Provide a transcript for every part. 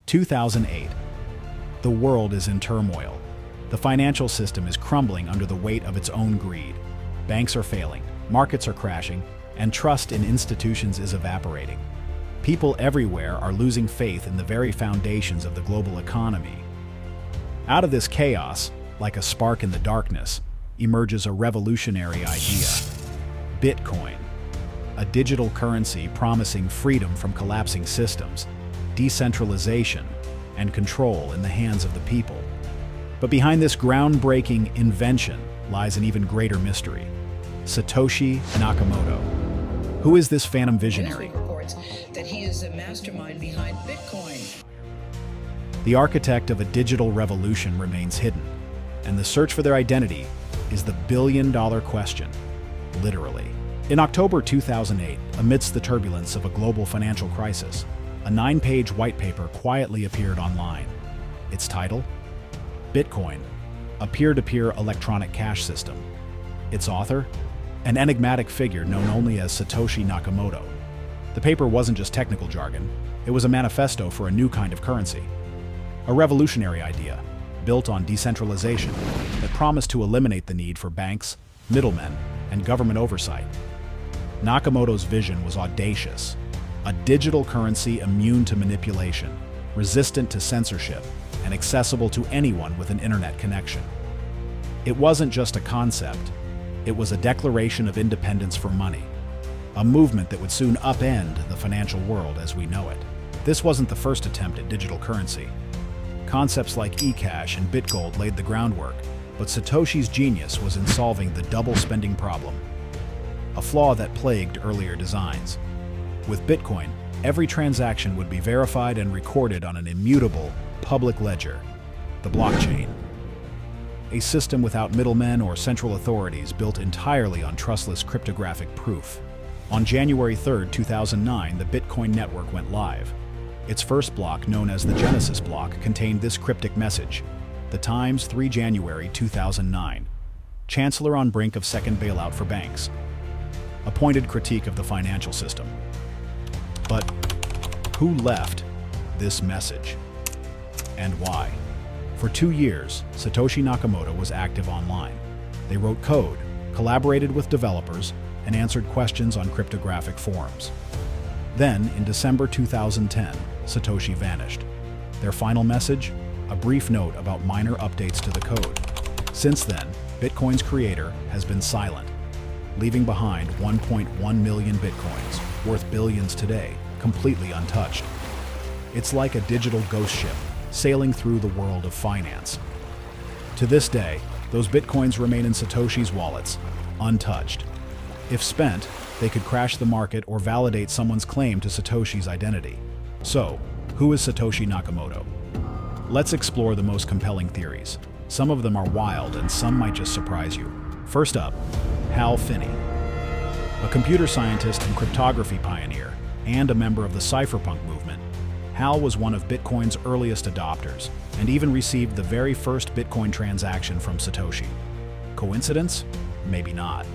2008. The world is in turmoil. The financial system is crumbling under the weight of its own greed. Banks are failing, markets are crashing, and trust in institutions is evaporating. People everywhere are losing faith in the very foundations of the global economy. Out of this chaos, like a spark in the darkness, emerges a revolutionary idea: Bitcoin, a digital currency promising freedom from collapsing systems, decentralization, and control in the hands of the people. But behind this groundbreaking invention lies an even greater mystery: Satoshi Nakamoto. Who is this phantom visionary? Reports that he is the mastermind behind Bitcoin. The architect of a digital revolution remains hidden, and the search for their identity is the billion-dollar question, literally. In October 2008, amidst the turbulence of a global financial crisis, a 9-page white paper quietly appeared online. Its title? Bitcoin, a peer-to-peer electronic cash system. Its author? An enigmatic figure known only as Satoshi Nakamoto. The paper wasn't just technical jargon, it was a manifesto for a new kind of currency. A revolutionary idea, built on decentralization, that promised to eliminate the need for banks, middlemen, and government oversight. Nakamoto's vision was audacious: a digital currency immune to manipulation, resistant to censorship, and accessible to anyone with an internet connection. It wasn't just a concept, it was a declaration of independence from money, a movement that would soon upend the financial world as we know it. This wasn't the first attempt at digital currency. Concepts like eCash and BitGold laid the groundwork, but Satoshi's genius was in solving the double spending problem, a flaw that plagued earlier designs. With Bitcoin, every transaction would be verified and recorded on an immutable public ledger, the blockchain. A system without middlemen or central authorities, built entirely on trustless cryptographic proof. On January 3, 2009, the Bitcoin network went live. Its first block, known as the Genesis block, contained this cryptic message: The Times, 3 January 2009. Chancellor on brink of second bailout for banks. A pointed critique of the financial system. But who left this message? And why? For 2 years, Satoshi Nakamoto was active online. They wrote code, collaborated with developers, and answered questions on cryptographic forums. Then, in December 2010, Satoshi vanished. Their final message? A brief note about minor updates to the code. Since then, Bitcoin's creator has been silent, leaving behind 1.1 million Bitcoins, worth billions today, completely untouched. It's like a digital ghost ship, sailing through the world of finance. To this day, those Bitcoins remain in Satoshi's wallets, untouched. If spent, they could crash the market or validate someone's claim to Satoshi's identity. So, who is Satoshi Nakamoto? Let's explore the most compelling theories. Some of them are wild and some might just surprise you. First up, Hal Finney. A computer scientist and cryptography pioneer, and a member of the cypherpunk movement, Hal was one of Bitcoin's earliest adopters, and even received the very first Bitcoin transaction from Satoshi. Coincidence? Maybe not.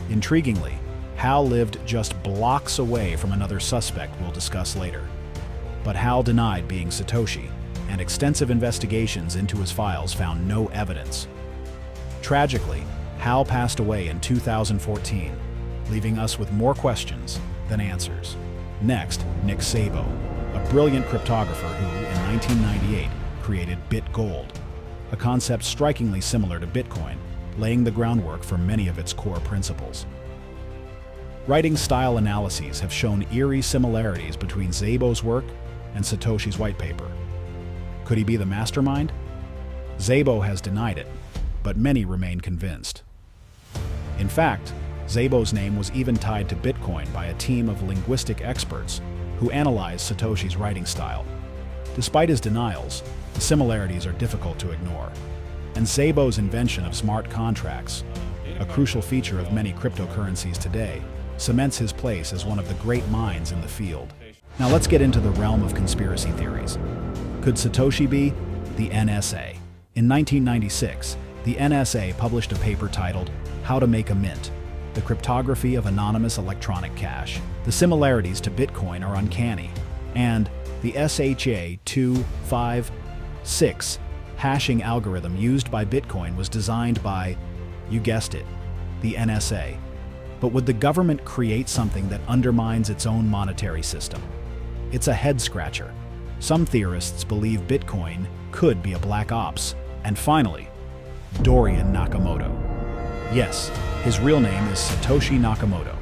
Intriguingly, Hal lived just blocks away from another suspect we'll discuss later. But Hal denied being Satoshi, and extensive investigations into his files found no evidence. Tragically, Hal passed away in 2014, leaving us with more questions than answers. Next, Szabo, a brilliant cryptographer who, in 1998, created BitGold, a concept strikingly similar to Bitcoin, laying the groundwork for many of its core principles. Writing style analyses have shown eerie similarities between Szabo's work and Satoshi's white paper. Could he be the mastermind? Szabo has denied it, but many remain convinced. In fact, Szabo's name was even tied to Bitcoin by a team of linguistic experts who analyzed Satoshi's writing style. Despite his denials, the similarities are difficult to ignore. And Szabo's invention of smart contracts, a crucial feature of many cryptocurrencies today, cements his place as one of the great minds in the field. Now let's get into the realm of conspiracy theories. Could Satoshi be the NSA? In 1996, the NSA published a paper titled How to Make a Mint, the Cryptography of Anonymous Electronic Cash. The similarities to Bitcoin are uncanny, and The SHA-256 hashing algorithm used by Bitcoin was designed by, you guessed it, the NSA. But would the government create something that undermines its own monetary system? It's a head-scratcher. Some theorists believe Bitcoin could be a black ops. And finally, Dorian Nakamoto. Yes, his real name is Satoshi Nakamoto.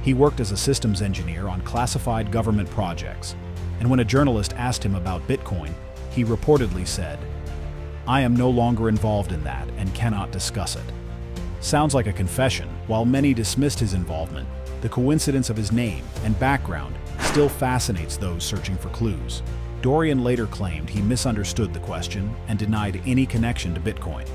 He worked as a systems engineer on classified government projects, and when a journalist asked him about Bitcoin, he reportedly said, "I am no longer involved in that and cannot discuss it." Sounds like a confession. While many dismissed his involvement, the coincidence of his name and background still fascinates those searching for clues. Dorian later claimed he misunderstood the question and denied any connection to Bitcoin.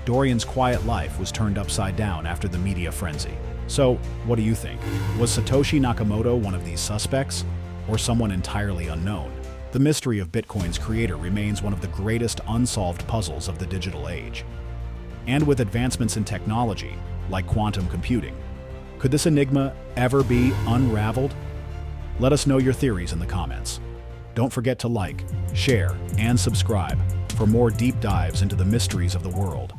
Dorian's quiet life was turned upside down after the media frenzy. So, what do you think? Was Satoshi Nakamoto one of these suspects, or someone entirely unknown? The mystery of Bitcoin's creator remains one of the greatest unsolved puzzles of the digital age. And with advancements in technology, like quantum computing, could this enigma ever be unraveled? Let us know your theories in the comments. Don't forget to like, share, and subscribe for more deep dives into the mysteries of the world.